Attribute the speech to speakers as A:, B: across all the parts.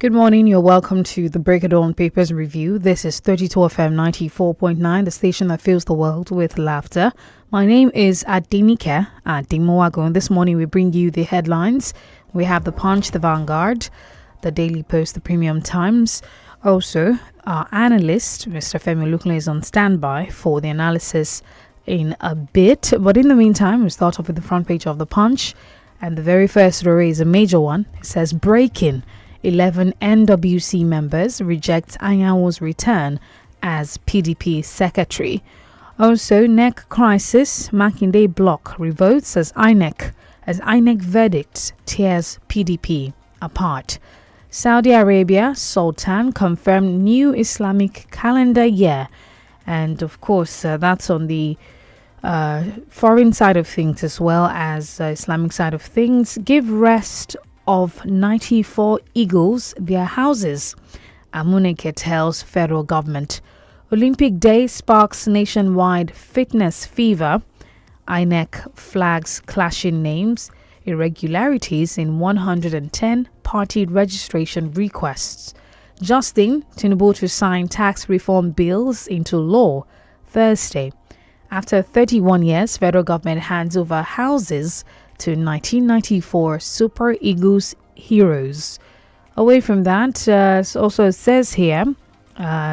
A: Good morning, you're welcome to the Break of Dawn Papers Review. This is 32 FM 94.9, the station that fills the world with laughter. My name is DENIKE Adimowago, and this morning we bring you the headlines. We have the Punch, the Vanguard, the Daily Post, the Premium Times. Also, our analyst, Mr. Femi Olukunle, is on standby for the analysis in a bit. But in the meantime, we start off with the front page of the Punch, and the very first story is a major one. It says, breaking. 11 NWC members reject Anyanwu's return as PDP secretary. Also, NEC crisis, Makinde bloc revotes as INEC verdict tears PDP apart. Saudi Arabia Sultan confirmed new Islamic calendar year, and of course that's on the foreign side of things as well as Islamic side of things. Give rest of 94 eagles their houses, Amuneke tells federal government. Olympic Day sparks nationwide fitness fever. INEC flags clashing names. Irregularities in 110 party registration requests. Justin Tinubu to sign tax reform bills into law Thursday. After 31 years, federal government hands over houses to 1994 Super Eagles heroes. Away from that, also says here,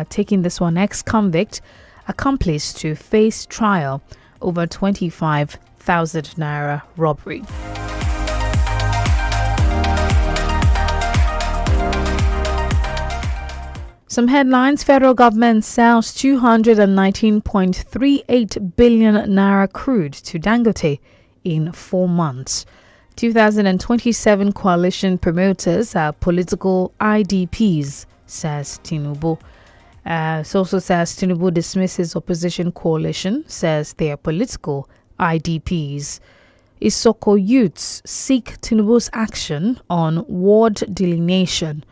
A: taking this one, ex-convict accomplice to face trial over 25,000 naira robbery. Some headlines. Federal government sells 219.38 billion naira crude to Dangote in 4 months. 2027 coalition promoters are political IDPs, says Tinubu. It also says Tinubu dismisses opposition coalition, says they are political IDPs. Isoko youths seek Tinubu's action on ward delineation.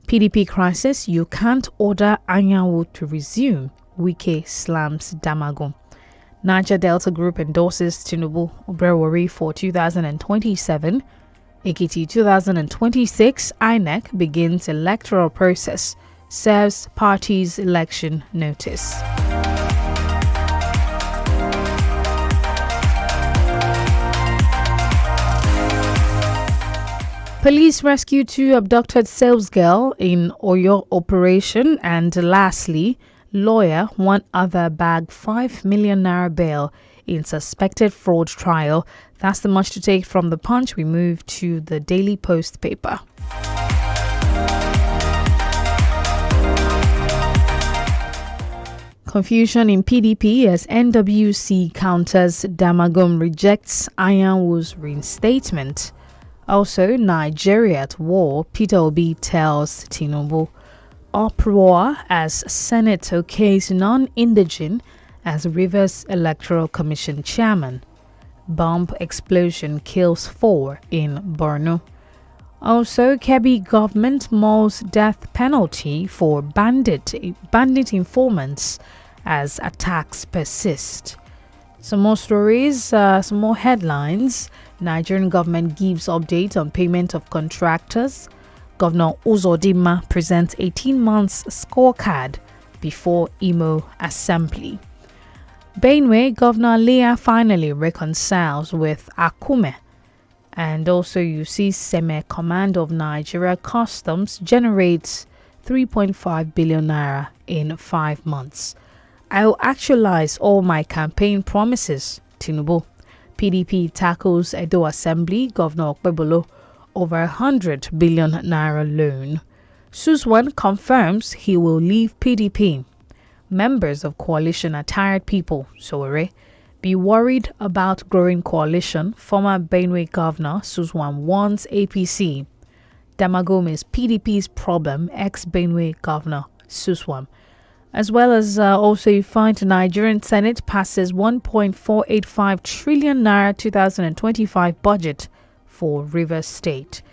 A: PDP crisis, you can't order Anyanwu to resume. Wike slams Damagum. Niger Delta Group endorses Tinubu Obrewori for 2027. Ekiti 2026, INEC begins electoral process, serves party's election notice. Police rescue 2 abducted sales girl in Oyo operation. And lastly, lawyer, 1 other bag 5 million naira bail in suspected fraud trial. That's the much to take from the Punch. We move to the Daily Post paper. Confusion in PDP as NWC counters Damagum rejects Anyanwu's reinstatement. Also, Nigeria at war, Peter Obi tells Tinubu. Uproar as Senate okays non-indigene as Rivers Electoral Commission chairman. Bomb explosion kills 4 in Borno. Also, Kebbi government mulls death penalty for bandit informants as attacks persist. Some more stories, some more headlines. Nigerian government gives update on payment of contractors. Governor Uzodinma presents 18 months scorecard before Imo Assembly. Benue Governor Leah finally reconciles with Akume. And also you see Seme Command of Nigeria Customs generates 3.5 billion naira in 5 months. I will actualize all my campaign promises, Tinubu. PDP tackles Edo Assembly, Governor Okpebolo over 100 billion naira loan. Suswan confirms he will leave PDP. Members of coalition are tired people, Sowore. Be worried about growing coalition. Former Benue Governor Suswan warns APC. Damagum is PDP's problem, ex-Benue Governor Suswan. As well as also you find the Nigerian Senate passes 1.485 trillion naira 2025 budget for Rivers State.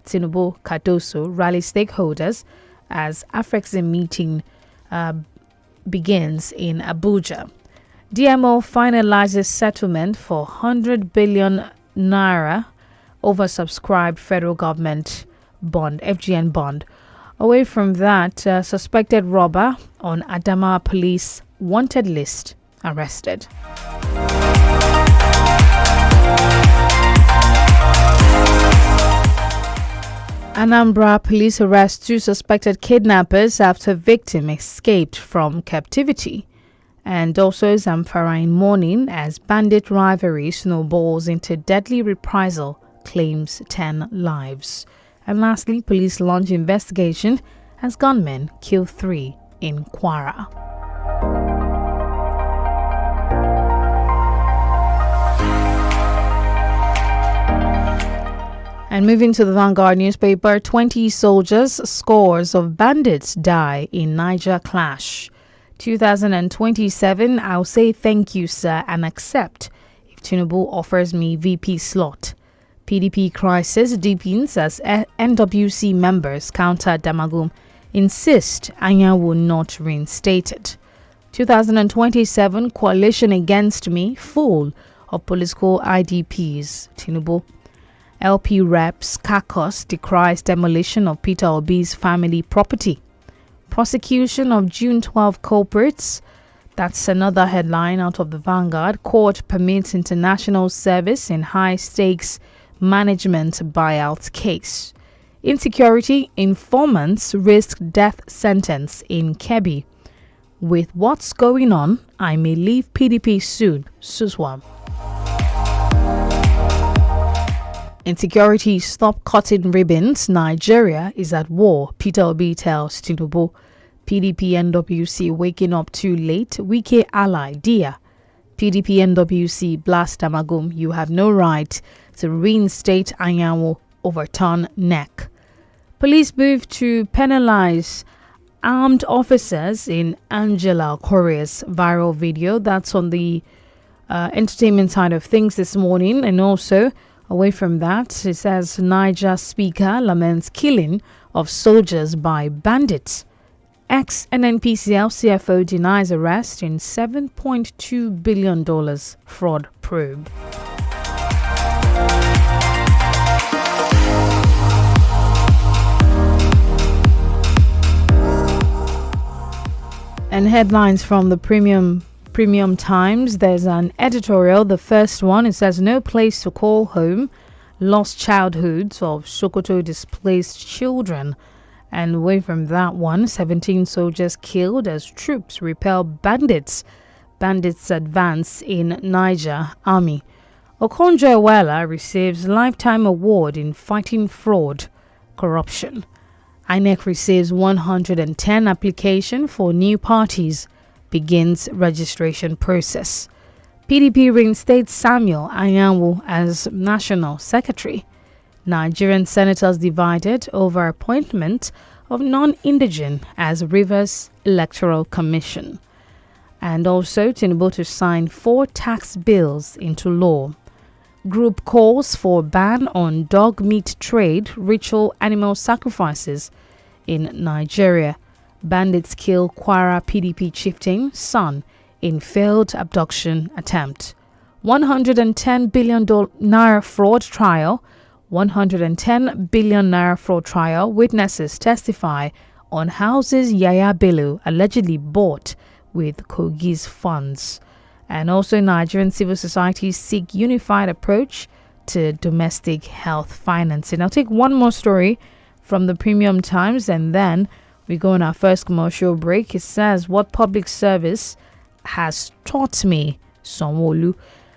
A: Tinubu Cardoso rally stakeholders as Afrexim meeting begins in Abuja. DMO finalizes settlement for 100 billion naira oversubscribed federal government bond, FGN bond. Away from that, suspected robber on Adama police wanted list arrested. Anambra police arrest 2 suspected kidnappers after victim escaped from captivity. And also Zamfara in mourning as bandit rivalry snowballs into deadly reprisal, claims 10 lives. And lastly, police launch investigation as gunmen kill 3 in Kwara. And moving to the Vanguard newspaper, 20 soldiers, scores of bandits die in Niger clash. 2027, I'll say thank you, sir, and accept if Tinubu offers me VP slot. PDP crisis deepens as NWC members counter Damagum insist Anya will not reinstated. 2027, coalition against me full of political IDPs. Tinubu. LP reps Caucus decries demolition of Peter Obi's family property. Prosecution of June 12 culprits. That's another headline out of the Vanguard. Court permits international service in high-stakes management buyout case. Insecurity informants risk death sentence in Kebbi. With what's going on, I may leave PDP soon. Suswam. Insecurity stop cutting ribbons. Nigeria is at war. Peter Obi tells Tinubu. PDP NWC waking up too late. Wike ally Dia. PDP NWC blast Damagum. You have no right to reinstate Anyanwu. Overturn neck. Police move to penalize armed officers in Angela Korea's viral video. That's on the entertainment side of things this morning. And also, away from that, it says Niger speaker laments killing of soldiers by bandits. Ex-NNPCL CFO denies arrest in $7.2 billion fraud probe. And headlines from the Premium Times. There's an editorial. The first one, it says no place to call home. Lost childhoods of Sokoto displaced children. And away from that one, 17 soldiers killed as troops repel bandits. Bandits advance in Niger Army. Okonjo-Iweala receives lifetime award in fighting fraud, corruption. INEC receives 110 application for new parties. Begins registration process. PDP reinstates Samuel Anyanwu as National Secretary. Nigerian senators divided over appointment of non-indigen as Rivers Electoral Commission. And also Tinubu to sign 4 tax bills into law. Group calls for ban on dog meat trade, ritual animal sacrifices in Nigeria. Bandits kill Kwara PDP chieftain son in failed abduction attempt. $110 billion naira fraud trial. 110 billion naira fraud trial. Witnesses testify on houses Yaya Bello allegedly bought with Kogi's funds. And also Nigerian civil society seek unified approach to domestic health financing. I'll take one more story from the Premium Times and then we go on our first commercial break. It says, what public service has taught me, Sanwo-Olu.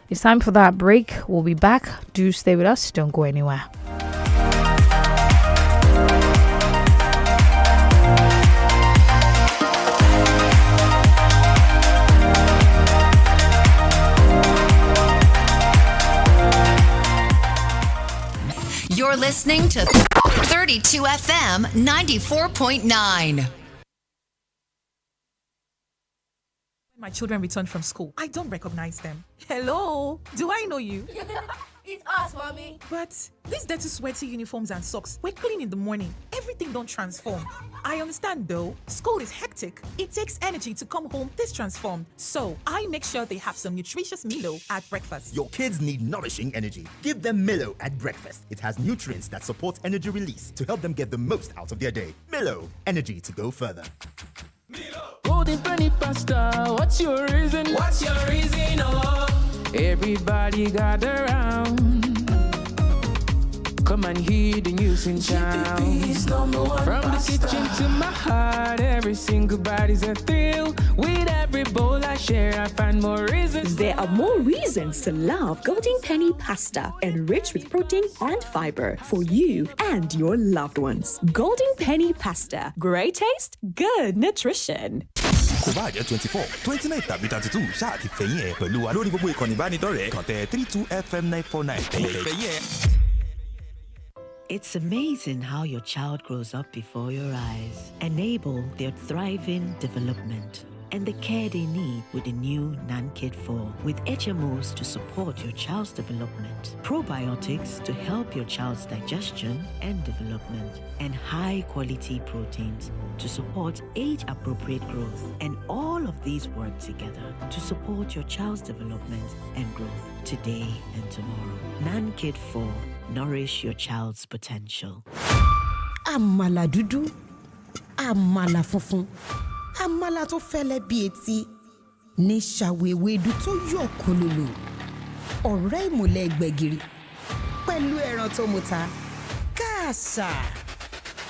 A: It's time for that break. We'll be back. Do stay with us. Don't go anywhere.
B: You're listening to 32 FM 94.9.
C: My children return from school, I don't recognize them. Hello, do I know you? It's us, mommy.
D: But these dirty, sweaty uniforms and socks, we're clean in the morning. Everything don't transform. I understand though. School is hectic. It takes energy to come home this transformed. So I make sure they have some nutritious Milo at breakfast.
E: Your kids need nourishing energy. Give them Milo at breakfast. It has nutrients that support energy release to help them get the most out of their day. Milo, energy to go further.
F: Golden penny pasta, what's your reason?
G: What's your reason, oh?
F: Everybody gather round. Come and hear the news in town. From the kitchen to my heart, every single body's a thrill. With every bowl I share, I find more reasons.
H: There are more reasons to love Golden Penny pasta, enriched with protein and fiber for you and your loved ones. Golden Penny pasta, great taste, good nutrition.
I: Kò bá jẹ́ 24, 29 tàbí 32 ṣáà ti fẹ̀yìn ẹ̀ pẹ̀lú wa lórí gbogbo ìkànnì ìbánidọ́rẹ̀ẹ́ kàn tẹ 32FM949 fẹ̀yìn ẹ̀.
J: It's amazing how your child grows up before your eyes. Enable their thriving development and the care they need with the new NAN-KID 4 with HMOs to support your child's development, probiotics to help your child's digestion and development, and high-quality proteins to support age-appropriate growth. And all of these work together to support your child's development and growth today and tomorrow. NAN-KID 4. Nourish your child's potential.
K: Àmàlà dúdú, àmàlà funfun, àmàlà tó fẹ́lẹ́ bí etí, ní ṣàwéwédú tó yọ̀ kólólò, ọ̀rẹ́ ìmùlẹ̀ gbẹ̀gìrì, pẹ̀lú ẹran tó muta, káàsà,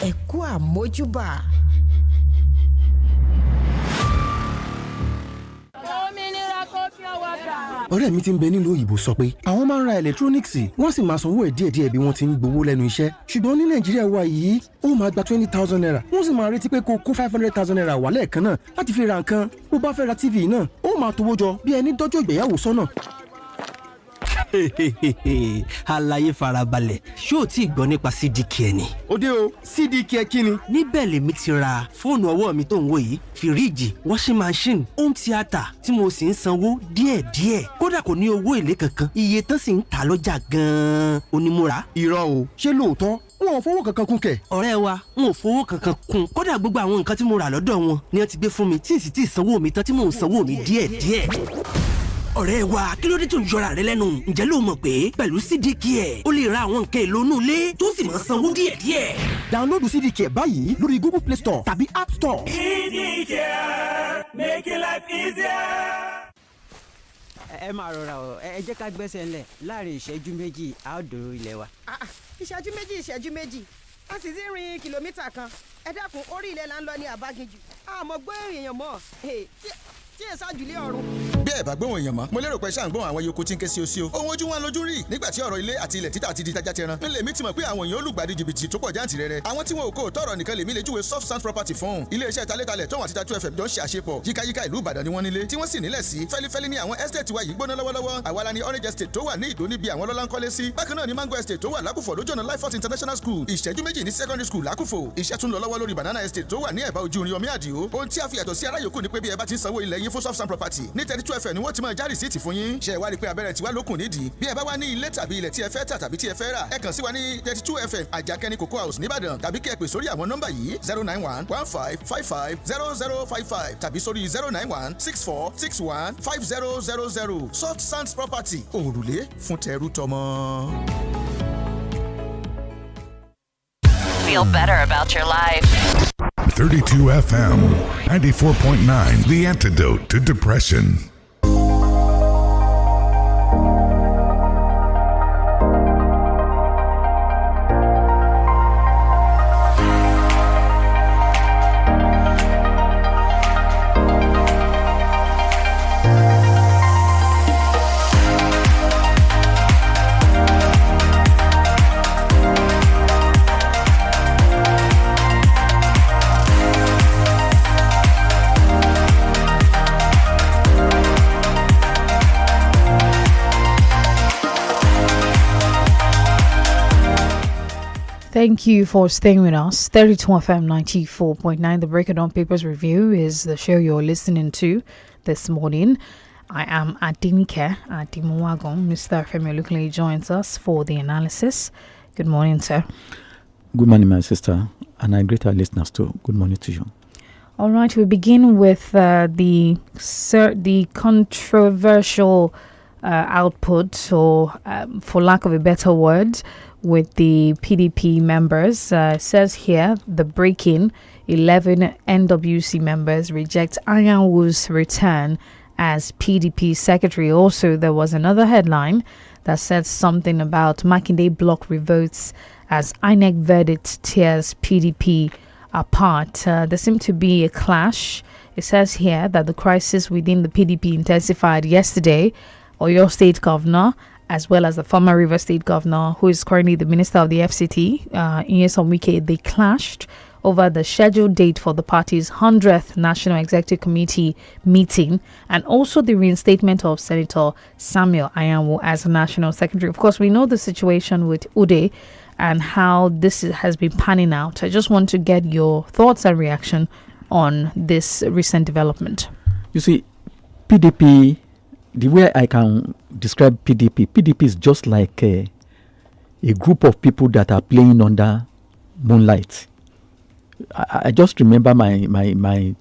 K: ẹ̀kú àmójúbà.
L: ọ̀rẹ́ mi tí ń bẹ nílùú òyìnbó sọ pé àwọn máa ń ra ẹlẹtíróníìksì wọ́n sì máa sanwó ẹ̀ díẹ̀díẹ̀ bí wọ́n ti ń gbowó lẹ́nu iṣẹ́ ṣùgbọ́n ní nàìjíríà wa yìí ó máa gba 20,000 naira wọ́n sì máa retí pé kó kó 500,000 naira wà lẹ́ẹ̀kan náà láti fi ra nǹkan bó bá fẹ́ ra tv náà ó máa tówó jọ bí ẹni dọ́jọ́ ìgbéyàwó sọ́nà.
M: àlàyé farabalẹ̀ ṣó o tí ì gbọ́ nípa CDK ni.
L: ó dé o CDK kí ni.
M: níbẹ̀ lèmi ti ra fóònù ọwọ́ mi tó ń wò yìí fìríìjì washing machine home theatre tí mo sì ń sanwó díẹ̀díẹ̀ kódà kò ní owó èlé kankan iye tán sì ń tà lọ́jà gan-an onímúra.
L: irọ́ o ṣé lóòótọ́ wọn ò fowó kankan kún kẹ̀.
M: ọ̀rẹ́ wa n ò fowó kankan kún kódà gbogbo àwọn nǹkan tí mo rà lọ́dọ̀ wọn ni wọ́n ti gbé fún mi tí ì sì tí ì sanwó mi tán tí mò ń sanwó mi díẹ̀díẹ̀. ọ̀rẹ́ wa kí ló dé tó ń yọra rẹ lẹ́nu ǹjẹ́ ló mọ̀ pé pẹ̀lú CDK o lè ra àwọn nǹkan èlò inú ilé tó sì máa sanwó díẹ̀díẹ̀.
L: dáńlódù CDK báyìí lórí Google Play Store tàbí App Store.
G: CDK, making life easier.
N: ẹ máa rọra o ẹ jẹ́ ká gbẹ́sẹ̀ ńlẹ̀ láàrin ìṣẹ́jú méjì a ó dòrò ilé wa.
K: ìṣẹ́jú méjì a sì ti rin kìlómítà kan ẹ dákun orí ilẹ̀ là ń lọ ní àbáginjù àmọ́ gbé èèyàn mọ́ tí ẹ ṣáájú lé ọ̀run.
O: bí ẹ bá gbóhùn èèyàn mọ́ mo lérò pé ṣáà ń gbóhùn àwọn yòókù tí ń ké sí o sí o ohun ojú wọn lójú rí nígbà tí ọ̀rọ̀ ilé àti ilẹ̀ títà ti di tajà tẹran nílẹ̀ mi ti mọ̀ pé àwọn èèyàn olùgbàdì jìbìtì tó pọ̀ jáǹtìrẹrẹ àwọn tí wọn ò kó tọrọ nìkan lèmi lè júwe soft sand property fún iléeṣẹ́ talétalẹ̀ tó wà títa 2FM jọ ń ṣe àṣepọ̀ yíkáyíká ìlú Ìbàdàn ni wọ́n nílé tí wọ́n sì nílẹ̀ sí fẹ́lifẹ́li ní àwọn estate wa yìí gbóná lọ́wọ́lọ́wọ́ àwa la ní Orange Estate tó wà ní Ìdó níbi àwọn lọ́lá ń kọ́lé sí bákan náà ní Mango Estate tó wà lákùfọ̀ lójú ọ̀nà Lifehouse International School ìṣẹ́jú méjì ní secondary school lákùfọ̀ iṣẹ́ tún lọ lọ́wọ́ lórí Banana Estate tó wà ní ẹ̀bá ojú irin omi àdìo ohun tí a fi yàtọ̀ sí ará yòókù ni pé bí ẹ bá ti ń sanwó ilẹ̀ yín fún soft sand property ní 32FM ni wọ́n ti máa já rìsíìtì fún yín ṣe wá rí pé abẹ́rẹ́ tiwa lókun nídìí bí ẹ bá wá ní ilé tàbí ilẹ̀ tí ẹ fẹ́ tà tàbí tí ẹ fẹ́ rà ẹ kàn sí wa ní 32FM Àjàkẹ́ni Cocoa House nìbàdàn tàbí kí ẹ pè sórí àwọn nọ́mbà yìí 09115550055 tàbí sórí 09164615000 soft sands property òrùlé fún tẹrú tọmọ.
B: Feel better about your life.
P: 32FM 94.9, the antidote to depression.
A: Thank you for staying with us. 32FM 94.9. The Break It On Papers Review is the show you're listening to this morning. I am DENIKE Adimuwagon. Mr. Femi Olukunle joins us for the analysis. Good morning, sir.
C: Good morning, my sister, and I greet our listeners too. Good morning to you.
A: All right, we begin with the controversial output, or for lack of a better word, with the PDP members. Says here, the break-in, 11 NWC members reject Anyanwu's return as PDP secretary. Also, there was another headline that said something about Makinde block revotes as INEC verdict tears PDP apart. There seemed to be a clash. It says here that the crisis within the PDP intensified yesterday. Oyo State Governor, as well as the former River State Governor, who is currently the Minister of the FCT, 𝐒𝐎𝐍𝐒𝐄, they clashed over the scheduled date for the party's 100th National Executive Committee meeting, and also the reinstatement of Senator Samuel Anyanwu as a National Secretary. Of course, we know the situation with Ude and how this has been panning out. I just want to get your thoughts and reaction on this recent development.
C: You see, PDP, the way I can describe PDP is just like a group of people that are playing under moonlight. I just remember my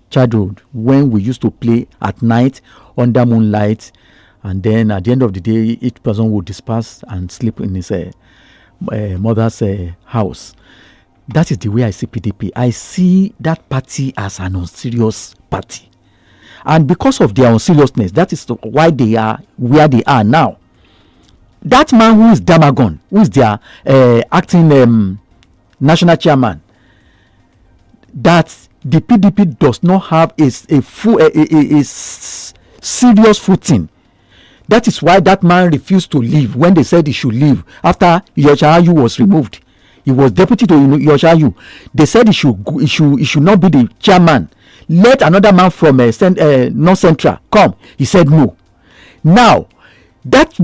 C: childhood when we used to play at night under moonlight, and then at the end of the day, each person would disperse and sleep in his mother's house. That is the way I see PDP. I see that party as an unserious party. And because of their unseriousness, that is why they are where they are now. That man who is Damagon, who is their acting national chairman, that the PDP does not have a serious footing. That is why that man refused to leave when they said he should leave after Yoshayu was removed. He was deputy to Yoshayu. They said he should not be the chairman. Let another man from North Central come. He said no. Now, that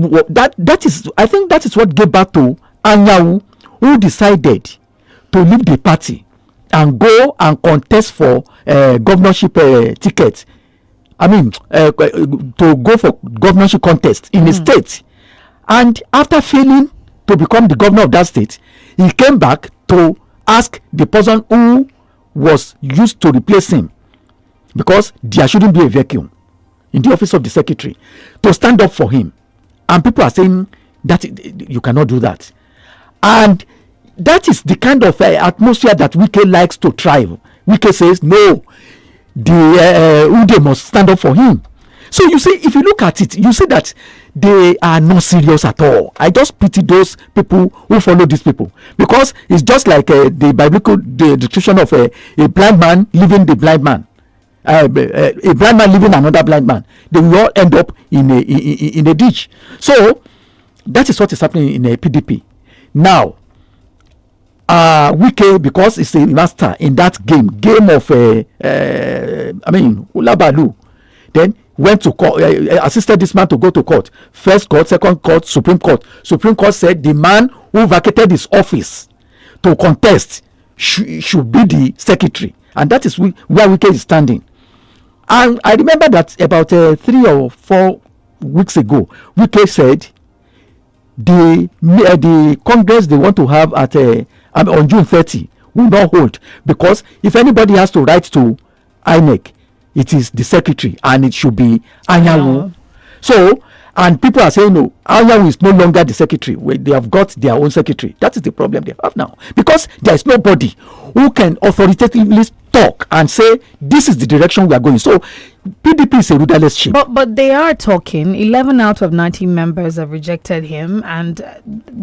C: is, I think that is what gave back to Anyanwu, who decided to leave the party and go and contest for governorship ticket. I mean, to go for governorship contest in a state. And after failing to become the governor of that state, he came back to ask the person who was used to replace him, because there shouldn't be a vacuum in the office of the secretary, to stand up for him. And people are saying that you cannot do that. And that is the kind of atmosphere that Wike likes to thrive. Wike says, no, the Ude must stand up for him. So you see, if you look at it, you see that they are not serious at all. I just pity those people who follow these people, because it's just like the biblical description of a blind man leaving the blind man. A blind man leaving another blind man. They will all end up in a ditch. So that is what is happening in a PDP. Now, Wike, because it's a master in that game of Ulabalu, then went to court, assisted this man to go to court. First court, second court, Supreme Court. Supreme Court said the man who vacated his office to contest should be the secretary. And that is where Wike is standing. And I remember that about 3 or 4 weeks ago, Wike said the Congress they want to have at on June 30 will not hold, because if anybody has to write to INEC, it is the secretary, and it should be Anyanwu. So, and people are saying, no, Anyanwu is no longer the secretary. They have got their own secretary. That is the problem they have now, because there is nobody who can authoritatively talk and say this is the direction we are going. So PDP is a rudderless ship.
A: But they are talking. 11 out of 19 members have rejected him, and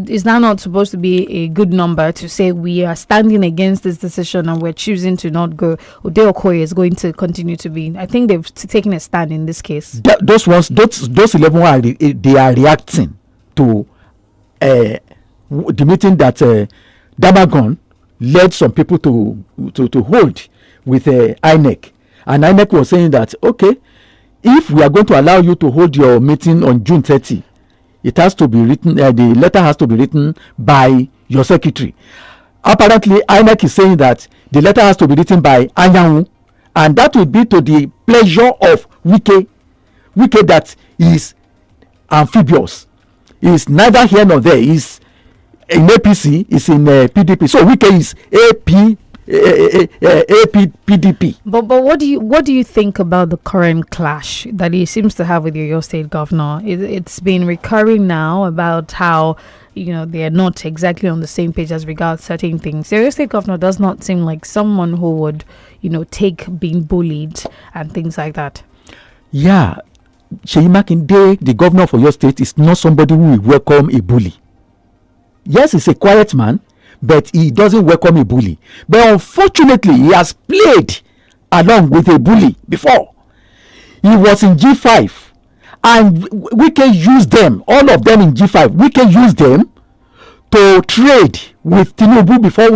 A: is that not supposed to be a good number to say we are standing against this decision and we're choosing to not go? Okoye is going to continue to be. I think they've taken a stand in this case. Those
C: 11 they are reacting to the meeting that Damagon led some people to hold with INEC. And INEC was saying that, okay, if we are going to allow you to hold your meeting on June 30, it has to be written, the letter has to be written by your secretary. Apparently, INEC is saying that the letter has to be written by Anyanwu, and that will be to the pleasure of Wike Wike that is amphibious. Is neither here nor there. Is in APC, is in PDP. So Wike is PDP.
A: But what do you think about the current clash that he seems to have with your state governor? It's been recurring now about how they are not exactly on the same page as regards certain things. Your state governor does not seem like someone who would take being bullied and things like that.
C: Yeah, Seyi Makinde, the governor for your state, is not somebody who will welcome a bully. Yes, he's a quiet man, but he doesn't welcome a bully. But unfortunately, he has played along with a bully before. He was in G5, and we can use them, all of them in G5. We can use them to trade with Tinubu before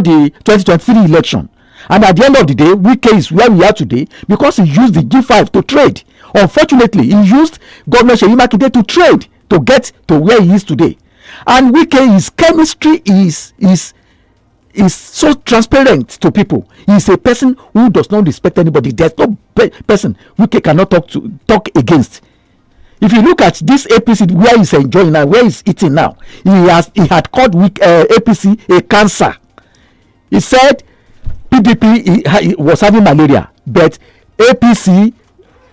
C: the 2023 election. And at the end of the day, Wike is where we are today because he used the G5 to trade. Unfortunately, he used Governor Seyi Makinde to trade to get to where he is today. And Wike, his chemistry is so transparent to people. He's a person who does not respect anybody. There's no person Wike cannot talk against. If you look at this APC, where he's enjoying now, where he's eating now, he had called APC a cancer. He said PDP he was having malaria, but APC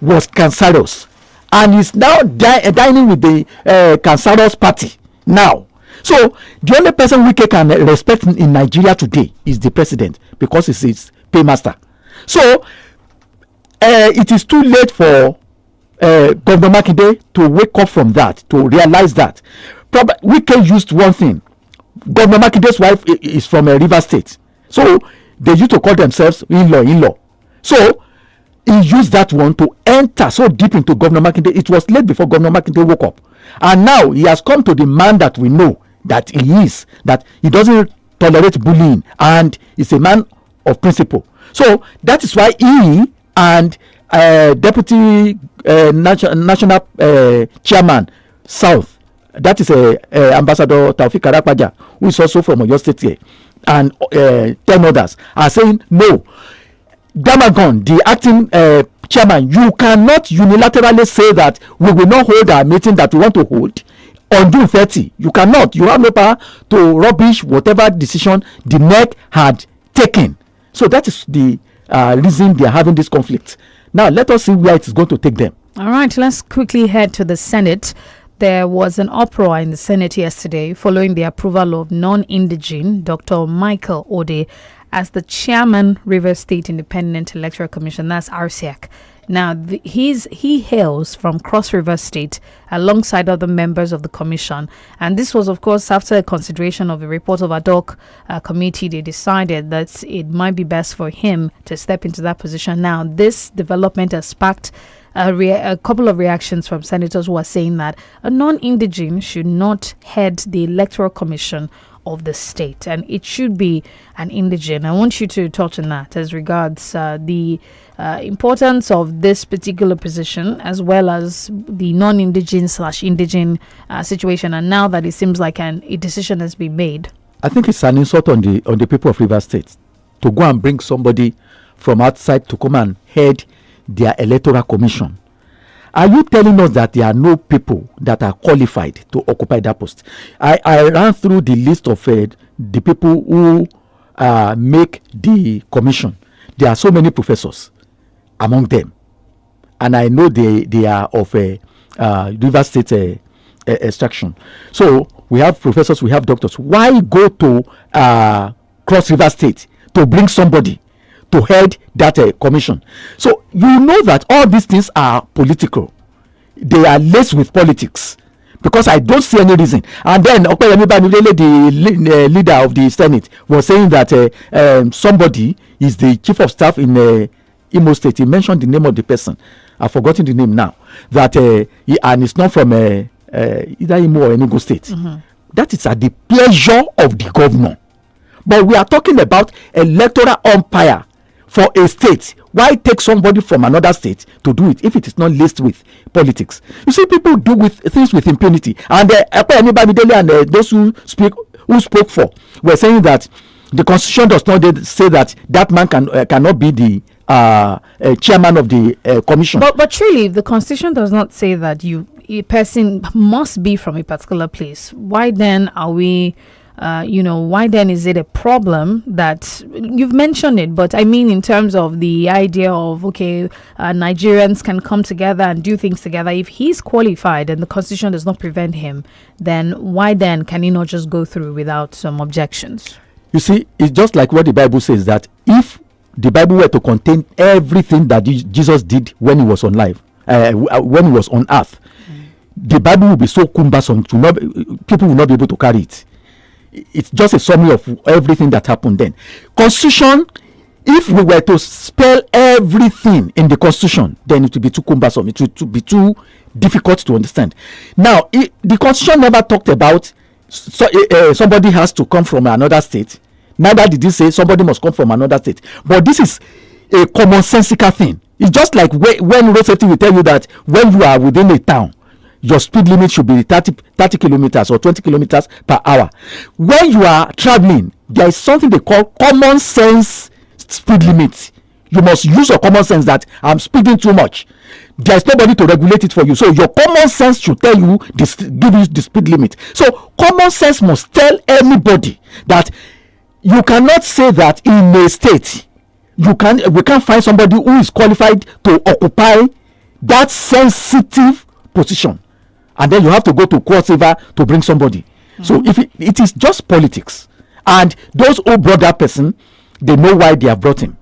C: was cancerous, and he's now dining with the cancerous party now. So the only person we can respect in Nigeria today is the president, because he's his paymaster. So it is too late for Governor Makinde to wake up from that, to realize that. We can use one thing. Governor Makinde's wife is from River State, so they used to call themselves in-law. So he used that one to enter so deep into Governor Makinde. It was late before Governor Makinde woke up, and now he has come to the man that we know that he is, that he doesn't tolerate bullying, and he's a man of principle. So that is why he and Deputy National Chairman South, that is Ambassador Taofik Arapaja, who is also from Oyo State here, and 10 others are saying no. Damagon, the acting chairman, you cannot unilaterally say that we will not hold our meeting that we want to hold on June 30. You cannot. You have no power to rubbish whatever decision the NEC had taken. So that is the reason they are having this conflict. Now let us see where it is going to take them.
A: All right, let's quickly head to the Senate. There was an uproar in the Senate yesterday following the approval of non-indigene Dr. Michael Ode as the chairman, Rivers State Independent Electoral Commission. That's RCEC. Now, he hails from Cross River State alongside other members of the commission. And this was, of course, after a consideration of a report of ad hoc committee. They decided that it might be best for him to step into that position. Now, this development has sparked a couple of reactions from senators who are saying that a non-indigene should not head the Electoral Commission of the state, and it should be an indigene. I want you to touch on that as regards the importance of this particular position, as well as the non-indigene / indigene situation. And now that it seems like a decision has been made,
C: I think it's an insult on the people of River State to go and bring somebody from outside to come and head their electoral commission. Are you telling us that there are no people that are qualified to occupy that post? I ran through the list of the people who make the commission. There are so many professors among them, and I know they are of River State extraction. So we have professors, we have doctors. Why go to Cross River State to bring somebody to head that commission? So you know that all these things are political. They are laced with politics, because I don't see any reason. And then Opeyemi Bamidele, the leader of the Senate, was saying that somebody is the chief of staff in Imo State. He mentioned the name of the person. I've forgotten the name now. That and it's not from either Imo or Enugu State. Mm-hmm. That is at the pleasure of the governor. But we are talking about electoral umpire for a state. Why take somebody from another state to do it if it is not laced with politics? You see, people do things with impunity. And anybody and those who spoke for were saying that the constitution does not say that man cannot be the chairman of the commission.
A: But truly, if the constitution does not say that a person must be from a particular place, why then are we? Why then is it a problem that you've mentioned it? But I mean, in terms of the idea of, Nigerians can come together and do things together. If he's qualified and the constitution does not prevent him, then why then can he not just go through without some objections?
C: You see, it's just like what the Bible says, that if the Bible were to contain everything that Jesus did when he was on life, when he was on earth, the Bible will be so cumbersome, people will not be able to carry it. It's just a summary of everything that happened then. Constitution, if we were to spell everything in the constitution, then it would be too cumbersome. It would be too difficult to understand. Now, the constitution never talked about somebody has to come from another state. Neither did it say somebody must come from another state. But this is a commonsensical thing. It's just like when road safety will tell you that when you are within a town, your speed limit should be 30 kilometers or 20 kilometers per hour. When you are traveling, there is something they call common sense speed limit. You must use your common sense that I'm speeding too much. There is nobody to regulate it for you. So your common sense should tell you give you the speed limit. So common sense must tell anybody that you cannot say that in a state we can't find somebody who is qualified to occupy that sensitive position. And then you have to go to 𝐒𝐈𝐒 to bring somebody. So if it is just politics, and those who brought that person, they know why they have brought him.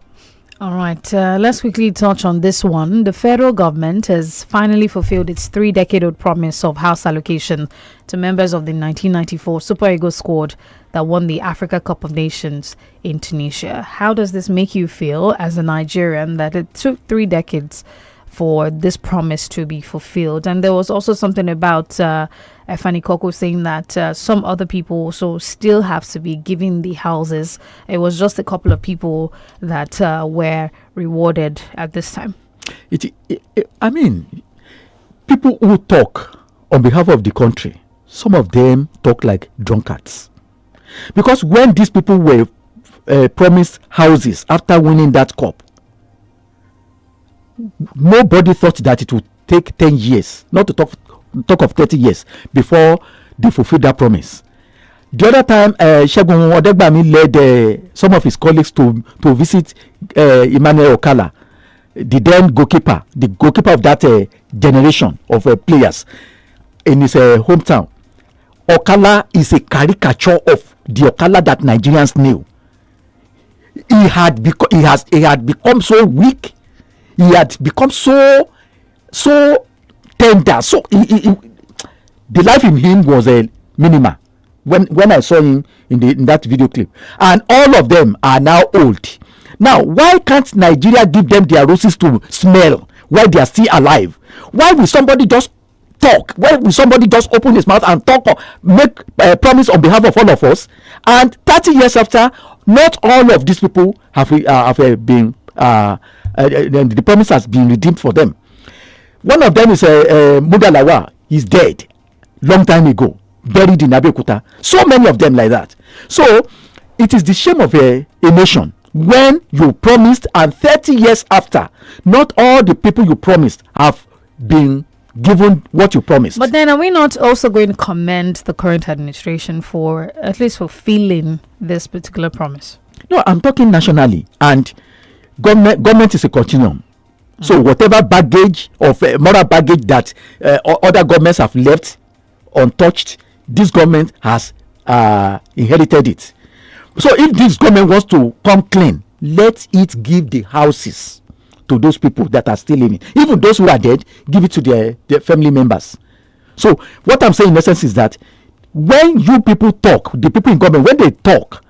A: All right, let's quickly touch on this one. The federal government has finally fulfilled its 3-decade-old promise of house allocation to members of the 1994 Super Eagles squad that won the Africa Cup of Nations in Tunisia. How does this make you feel as a Nigerian that it took 3 decades for this promise to be fulfilled? And there was also something about Efani Koko saying that some other people also still have to be given the houses. It was just a couple of people that were rewarded at this time.
C: I mean, people who talk on behalf of the country, some of them talk like drunkards. Because when these people were promised houses after winning that cup, nobody thought that it would take 10 years, not to talk of 30 years, before they fulfilled that promise. The other time, Segun Odegbami led some of his colleagues to visit Emmanuel Okala, the then goalkeeper, the goalkeeper of that generation of players in his hometown. Okala is a caricature of the Okala that Nigerians knew. He had become so weak. He had become so tender. So the life in him was a minimal. When I saw him in that video clip, and all of them are now old. Now, why can't Nigeria give them their roses to smell while they are still alive? Why will somebody just talk? Why will somebody just open his mouth and talk or make a promise on behalf of all of us? And 30 years after, not all of these people have been. The promise has been redeemed for them. One of them is Mudalawa. He's dead long time ago, buried in Abeokuta. So many of them like that. So it is the shame of a nation when you promised and 30 years after, not all the people you promised have been given what you promised.
A: But then are we not also going to commend the current administration for at least fulfilling this particular promise?
C: No, I'm talking nationally, and government is a continuum. So whatever baggage of moral baggage that other governments have left untouched, this government has inherited it. So if this government wants to come clean, let it give the houses to those people that are still living. Even those who are dead, give it to their family members. So what I'm saying in essence is that when you people talk, the people in government, when they talk,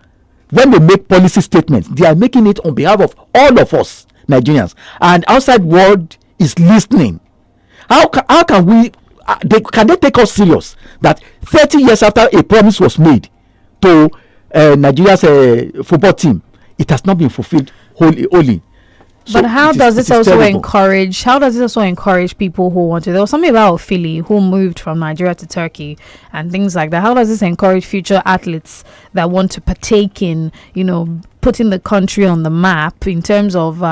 C: when they make policy statements, they are making it on behalf of all of us Nigerians, and outside world is listening. How can we? Can they take us serious that 30 years after a promise was made to Nigeria's football team, it has not been fulfilled wholly?
A: But how does this also encourage? How does this also encourage people who want to? There was something about Philly who moved from Nigeria to Turkey and things like that. How does this encourage future athletes that want to partake in, putting the country on the map in terms of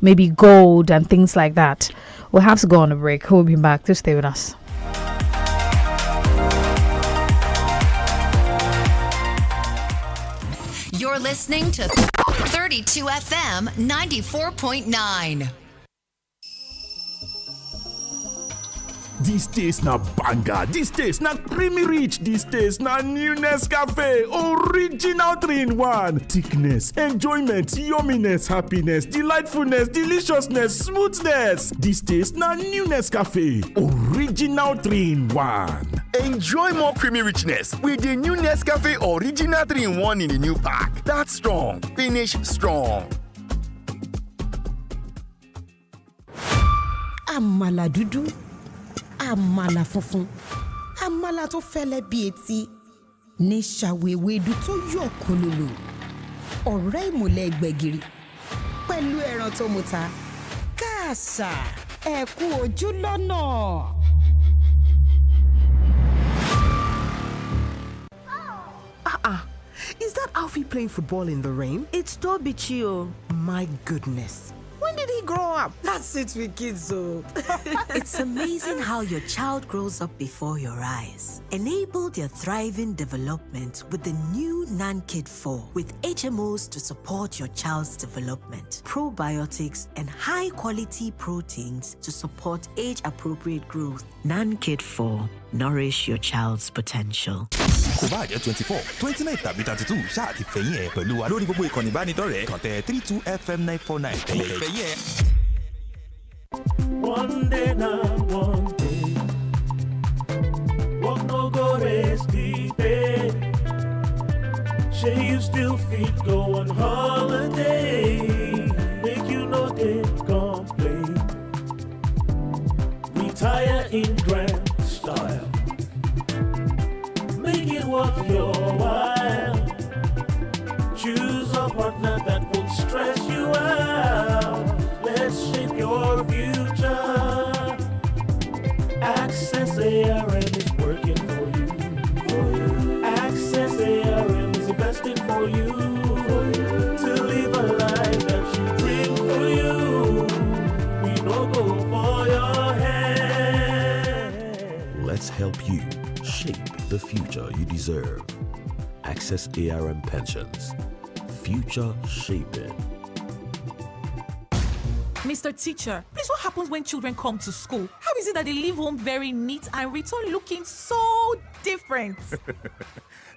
A: maybe gold and things like that? We'll have to go on a break. We'll be back. To stay with us.
B: You're listening to 32 FM 94.9.
I: This taste na banger, this taste na creamy rich, this taste na new Nescafe, original 3-in-1. Thickness, enjoyment, yumminess, happiness, delightfulness, deliciousness, smoothness. This taste na new Nescafe, original 3-in-1.
Q: Enjoy more creamy richness with the new Nescafe Original 3-in-1 in the new pack. That's strong, finish strong.
K: Àmàlà dúdú, àmàlà funfun, àmàlà tó fẹ́lẹ́ bí etí, ní ṣàwéwédú tó yọ̀ kólólò, ọ̀rẹ́ ìmùlẹ̀ gbẹ̀gìrì, pẹ̀lú ẹran tó muta, káàsà, ẹ̀kú ojú lọ́nà.
R: Is that Alfie playing football in the rain?
J: It's Tobichio.
R: My goodness. When did he grow up?
K: That's it with kids, though.
J: It's amazing how your child grows up before your eyes. Enable their thriving development with the new NANKID 4 with HMOs to support your child's development, probiotics, and high-quality proteins to support age-appropriate growth. NANKID 4. Nourish your child's potential.
I: Kò bá jẹ́ 24, 29 tàbí 32 ṣáà ti fẹ̀yìn ẹ̀ pẹ̀lú wa lórí gbogbo ìkànnì ìbánidọ́rẹ̀ẹ́ kàn tẹ 32 FM 949 tẹ̀lé fẹ̀yìn ẹ̀.
G: One day now, one day. Walk no go rest deep in. Say you still fit go on holiday. Make you no day complain. Retire in grand style. Make it worth your while. Choose a partner that won't stress you out. Let's shape your future. Access ARM is working for you. Access ARM is investing for you. To live a life that you dream for you. We don't go for your hand.
S: Let's help you shape the future you deserve. Access ARM Pensions. Future shaping.
D: Mr. Teacher, please, what happens when children come to school? How is it that they leave home very neat and return looking so different?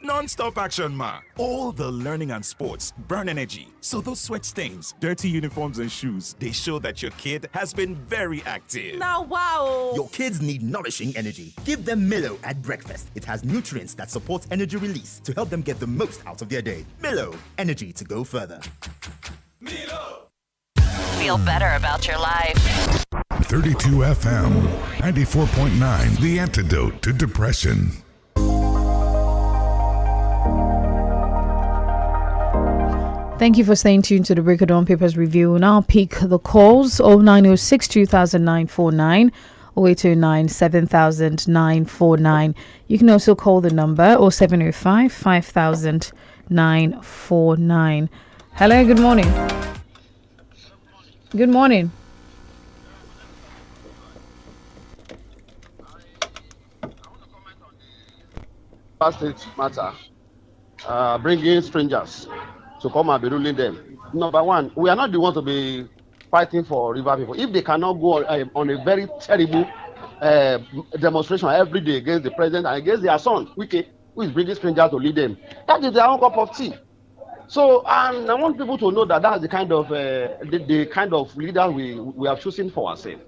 I: Non-stop action, ma. All the learning and sports burn energy. So those sweat stains, dirty uniforms and shoes, they show that your kid has been very active.
D: Now, wow.
E: Your kids need nourishing energy. Give them Milo at breakfast. It has nutrients that support energy release to help them get the most out of their day. Milo, energy to go further.
B: Feel better about your life.
P: 32 FM 94.9, the antidote to depression.
A: Thank you for staying tuned to the Break of Dawn Papers Review. We'll now pick the calls 0906 200949 0809 700949. You can also call the number 0705 50949. Hello, good morning. Good morning.
T: State matter, bringing strangers to come and be ruling them. Number one, we are not the ones to be fighting for river people. If they cannot go on a very terrible demonstration every day against the president and against their son, Wike, who is bringing strangers to lead them, that is their own cup of tea. So, and I want people to know that that's the kind of the kind of leader we are choosing for ourselves.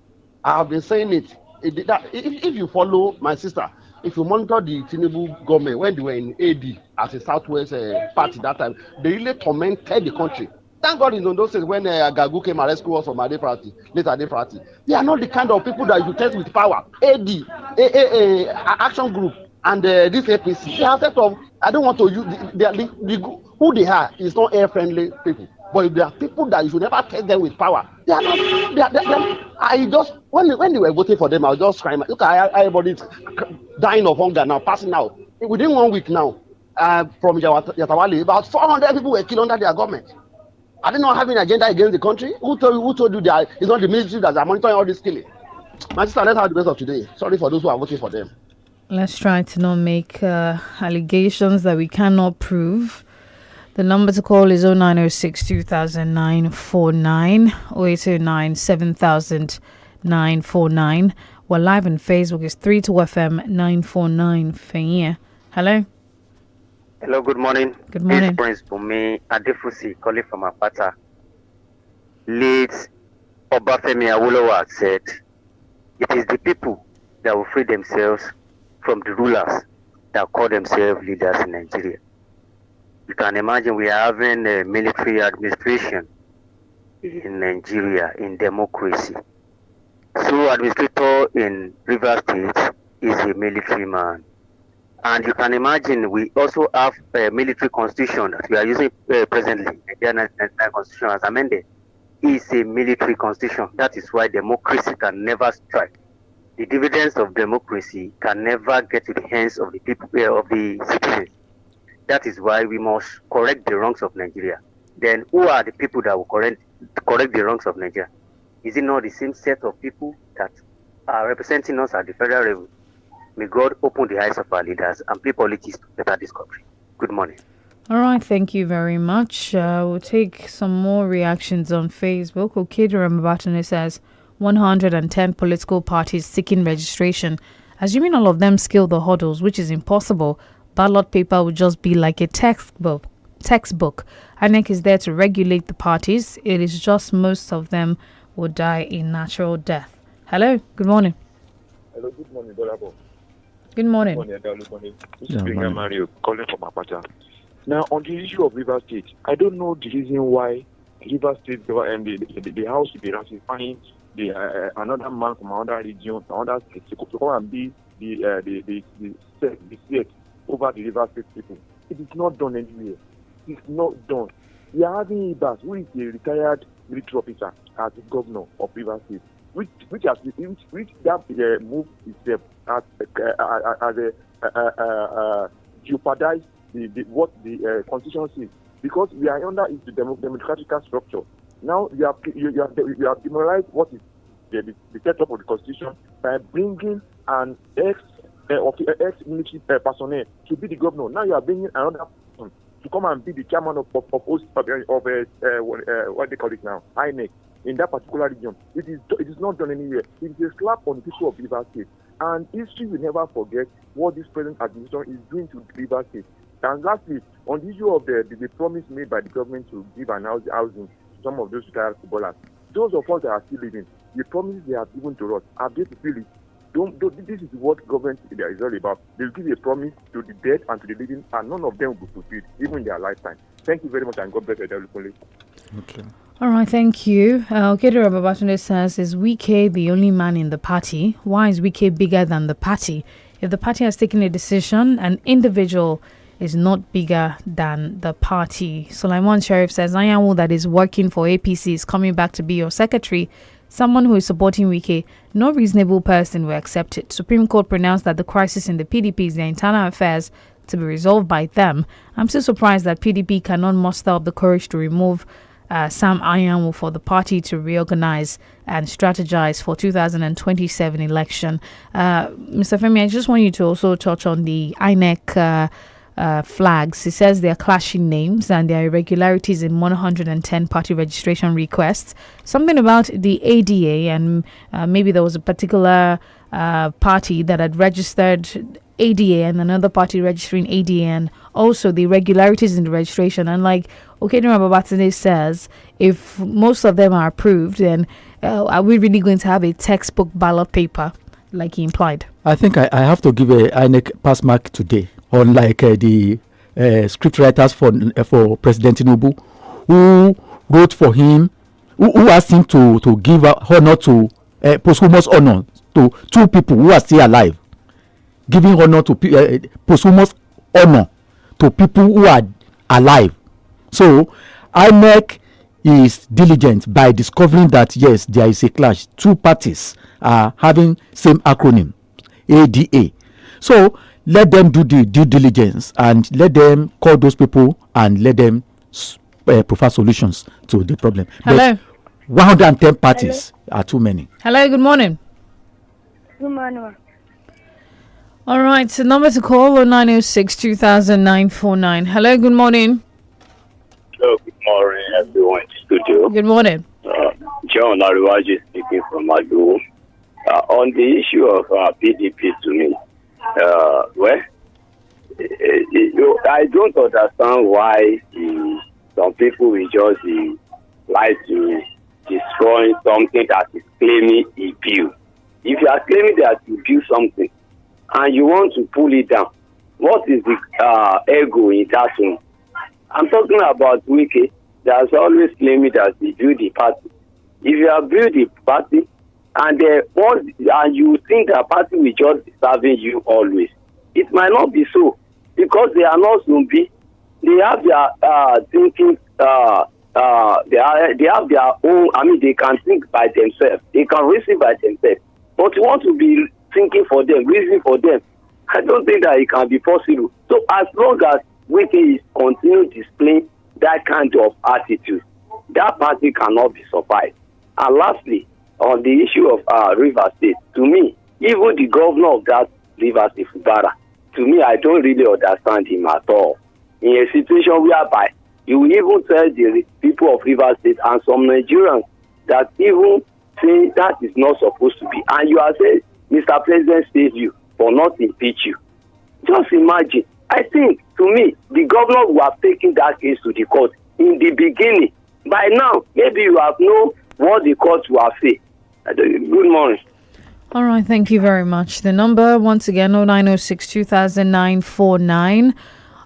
T: I have been saying it. If you follow my sister, if you monitor the Tinubu government when they were in AD as a Southwest party that time, they really tormented the country. Thank God in those days when Gagu came and rescued us from Ade party, later Ade party. They are not the kind of people that you test with power. AD, Action Group, and this APC. They are set of, I don't want to use, who they are is not air-friendly people. But if they are people that you should never test them with power. They are not. I just when they were voting for them, I was just crying. Look at everybody's dying of hunger now, passing out within 1 week now. From Yatawali, about 400 people were killed under their government. Are they not having an agenda against the country? Who told you that it's not the military that are monitoring all this killing? My sister, let's have the best of today. Sorry for those who are voting for them.
A: Let's try to not make allegations that we cannot prove. The number to call is 0906 2009 0809 7000 We're live on Facebook. It's 32FM 949 Fenya. Hello.
U: Hello, good morning.
A: Good morning.
U: This Prince Bumi Adefusi calling from Apata. Late Obafemi Awolowo said, it is the people that will free themselves from the rulers that call themselves leaders in Nigeria. You can imagine we are having a military administration in Nigeria in democracy. So administrator in Rivers State is a military man. And you can imagine we also have a military constitution that we are using presently. The 1999 constitution as amended is a military constitution. That is why democracy can never strike. The dividends of democracy can never get to the hands of the people, of the citizens. That is why we must correct the wrongs of Nigeria. Then who are the people that will correct the wrongs of Nigeria? Is it not the same set of people that are representing us at the federal level? May God open the eyes of our leaders and pay politics to better this country. Good morning.
A: All right, thank you very much. We'll take some more reactions on Facebook. Okediram Batune says 110 political parties seeking registration. Assuming all of them scale the hurdles, which is impossible, ballot paper would just be like a textbook. INEC is there to regulate the parties. It is just most of them will die a natural death. Hello, good morning.
V: Hello, good morning, Dorabo.
A: Good morning.
V: Good morning. This is Mario calling from Apata. Now, on the issue of River State, I don't know the reason why River State and the House will be ratifying another man from another region, another state, to come and be the state over the River State people. It is not done anywhere. It's not done. We are having Ibas, who is a retired military officer, as the governor of River State, which that move itself as jeopardize what the constitution says, because we are under its democratic structure. Now you have demoralized what is the setup of the constitution by bringing an ex-military personnel to be the governor. Now you are bringing another person to come and be the chairman of what they call it now, INEC, in that particular region. It is not done anywhere. It is a slap on the people of River State. And history will never forget what this present administration is doing to River State. And lastly, on the issue of the promise made by the government to give an housing to some of those retired footballers, those of us that are still living, the promises they have given to us, are they fulfilled? This is what government is all about. They'll give a promise to the dead and to the living, and none of them will be fulfilled, even in their lifetime. Thank you very much, and God bless you.
C: Okay.
A: All right, thank you. Okediram Babatunde says, is Wike the only man in the party? Why is Wike bigger than the party? If the party has taken a decision, an individual is not bigger than the party. Sulaiman Sheriff says, Anyanwu that is working for APC is coming back to be your secretary. Someone who is supporting Wike, no reasonable person will accept it. Supreme Court pronounced that the crisis in the PDP is their internal affairs to be resolved by them. I'm still surprised that PDP cannot muster up the courage to remove Sam Anyanwu for the party to reorganize and strategize for 2027 election. Mr. Femi, I just want you to also touch on the INEC flags. It says there are clashing names and there are irregularities in 110 party registration requests. Something about the ADA, and maybe there was a particular party that had registered ADA and another party registering ADA, and also the irregularities in the registration. And like Okediram Babatunde says, if most of them are approved, then are we really going to have a textbook ballot paper like he implied?
C: I think I have to give a INEC pass mark today, unlike the script writers for President Tinubu, who wrote for him, who asked him to give honor to posthumous honor to two people who are still alive, giving honor to posthumous honor to people who are alive. So INEC is diligent by discovering that yes, there is a clash. Two parties are having same acronym, ADA. So let them do the due diligence and let them call those people and let them provide solutions to the problem.
A: Hello.
C: But 110 parties are too many.
A: Hello, good morning.
F: Good morning.
A: All right, so number to call 0906-2009-49. Hello, good morning.
H: Hello, good morning, everyone in the studio.
A: Good morning.
H: John Ariwaji speaking from Adu. On the issue of PDP to me, I don't understand why some people will just like to destroy something that is claiming he built. If you are claiming that you built something and you want to pull it down, what is the ego in that one? I'm talking about Wike that's always claiming that he built the party. If you have built the party and you think the party will just be serving you always, it might not be so, because they are not zombie. They have their thinking. They have their own. I mean, they can think by themselves. They can reason by themselves. But you want to be thinking for them, reasoning for them. I don't think that it can be possible. So as long as Wike is continue displaying that kind of attitude, that party cannot be survived. And lastly, on the issue of River State, to me, even the governor of that River State, Fubara, to me, I don't really understand him at all. In a situation whereby you will even tell the people of River State and some Nigerians that even say that is not supposed to be, and you are saying, Mr. President saved you for not impeach you. Just imagine. I think, to me, the governor would have taken that case to the court in the beginning. By now, maybe you have known what the court will have said. Good morning.
A: All right, thank you very much. The number, once again, 0906-2009-49.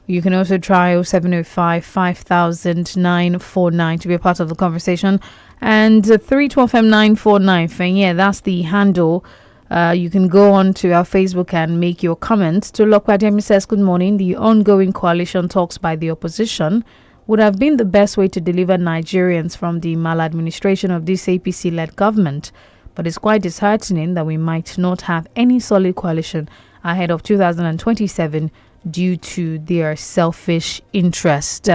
A: You can also try 0705-5009-49 to be a part of the conversation. And 312M949, yeah, that's the handle. You can go on to our Facebook and make your comments. To Lokwademi says, good morning. The ongoing coalition talks by the opposition would have been the best way to deliver Nigerians from the maladministration of this APC-led government. But it's quite disheartening that we might not have any solid coalition ahead of 2027 due to their selfish interest.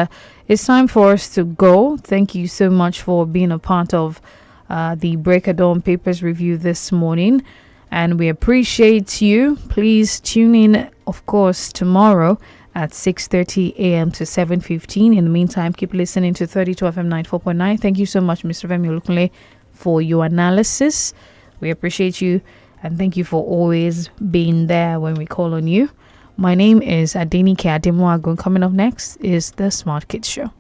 A: It's time for us to go. Thank you so much for being a part of the Break of Dawn Papers review this morning. And we appreciate you. Please tune in, of course, tomorrow at 6:30 a.m. to 7:15. In the meantime, keep listening to 32 FM 94.9. Thank you so much, Mr. Femi Olukunle, for your analysis. We appreciate you, and thank you for always being there when we call on you. My name is DENIKE. Coming up next is the Smart Kids Show.